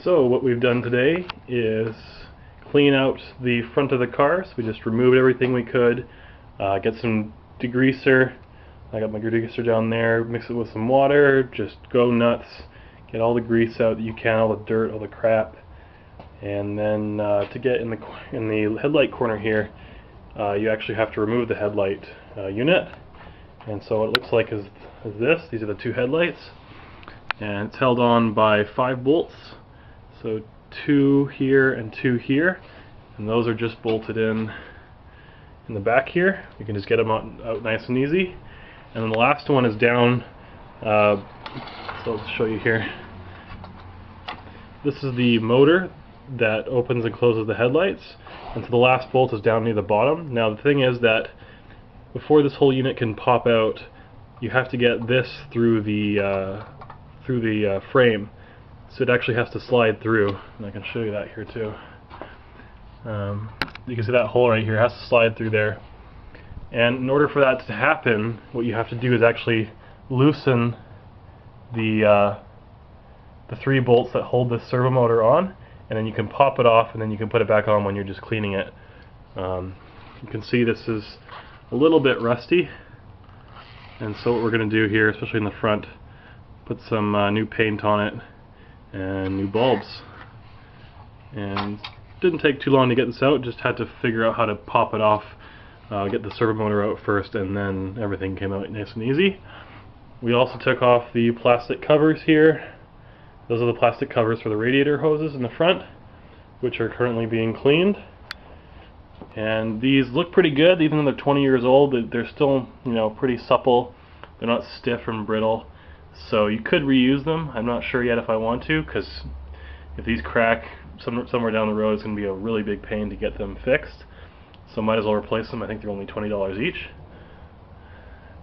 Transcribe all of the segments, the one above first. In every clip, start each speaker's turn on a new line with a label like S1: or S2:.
S1: So what we've done today is clean out the front of the car. So we just removed everything we could, get some degreaser. I got my degreaser down there, mix it with some water, just go nuts, get all the grease out that you can, all the dirt, all the crap. And then to get in the headlight corner here, you actually have to remove the headlight unit. And so what it looks like is this. These are the two headlights, and it's held on by 5 bolts. So 2 here and 2 here, and those are just bolted in the back here. You can just get them out nice and easy. And then the last one is down, so I'll show you here. This is the motor that opens and closes the headlights, and so the last bolt is down near the bottom. Now the thing is that before this whole unit can pop out, you have to get this through the frame. So it actually has to slide through, and I can show you that here too. You can see that hole right here has to slide through there. And in order for that to happen, what you have to do is actually loosen the 3 bolts that hold this servo motor on, and then you can pop it off, and then you can put it back on when you're just cleaning it. You can see this is a little bit rusty, and so what we're going to do here, especially in the front, put some new paint on it and new bulbs. And it didn't take too long to get this out, just had to figure out how to pop it off, get the servo motor out first, and then everything came out nice and easy. We also took off the plastic covers here. Those are the plastic covers for the radiator hoses in the front, which are currently being cleaned. And these look pretty good, even though they're 20 years old. They're still, pretty supple. They're not stiff and brittle. So you could reuse them. I'm not sure yet if I want to, because if these crack somewhere down the road, it's going to be a really big pain to get them fixed. So might as well replace them. I think they're only $20 each.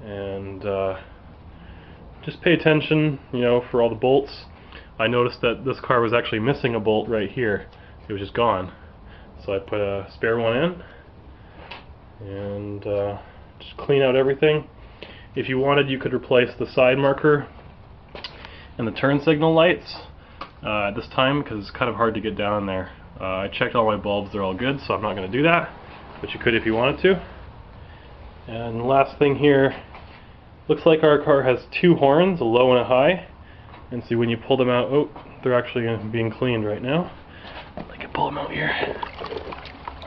S1: And just pay attention, for all the bolts. I noticed that this car was actually missing a bolt right here. It was just gone. So I put a spare one in, and just clean out everything. If you wanted, you could replace the side marker and the turn signal lights at this time, because it's kind of hard to get down there. I checked all my bulbs, they're all good, so I'm not going to do that, but you could if you wanted to. And the last thing here, looks like our car has 2 horns, a low and a high, and see when you pull them out, oh, they're actually being cleaned right now. I can pull them out here.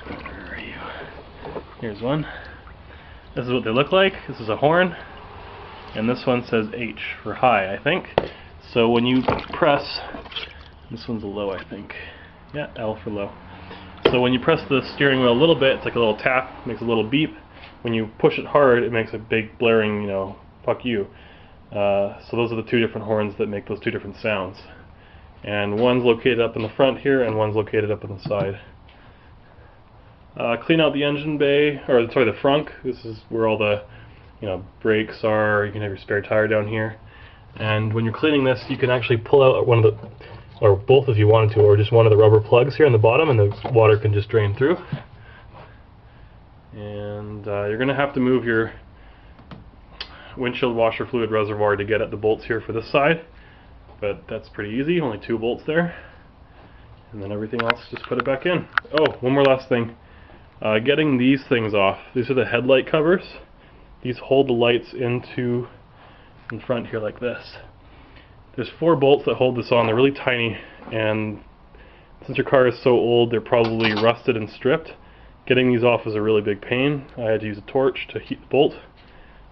S1: Where are you? Here's one. This is what they look like. This is a horn, and this one says H for high, I think. So when you press, this one's a low, I think. Yeah, L for low. So when you press the steering wheel a little bit, it's like a little tap, makes a little beep. When you push it hard, it makes a big blaring, fuck you. So those are the 2 different horns that make those 2 different sounds. And one's located up in the front here, and one's located up on the side. Clean out the engine bay, or sorry, the frunk. This is where all the brakes are. You can have your spare tire down here. And when you're cleaning this, you can actually pull out one of the, or both if you wanted to, or just one of the rubber plugs here on the bottom, and the water can just drain through. And you're going to have to move your windshield washer fluid reservoir to get at the bolts here for this side, but that's pretty easy, only 2 bolts there, and then everything else, just put it back in. Oh, one more last thing, getting these things off. These are the headlight covers. These hold the lights into in front here like this. There's 4 bolts that hold this on. They're really tiny, and since your car is so old, they're probably rusted and stripped. Getting these off is a really big pain. I had to use a torch to heat the bolt,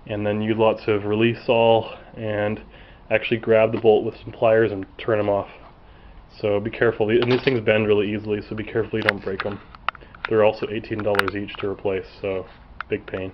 S1: and then use lots of release all, and actually grab the bolt with some pliers and turn them off. So be careful, and these things bend really easily, so be careful you don't break them. They're also $18 each to replace, so big pain.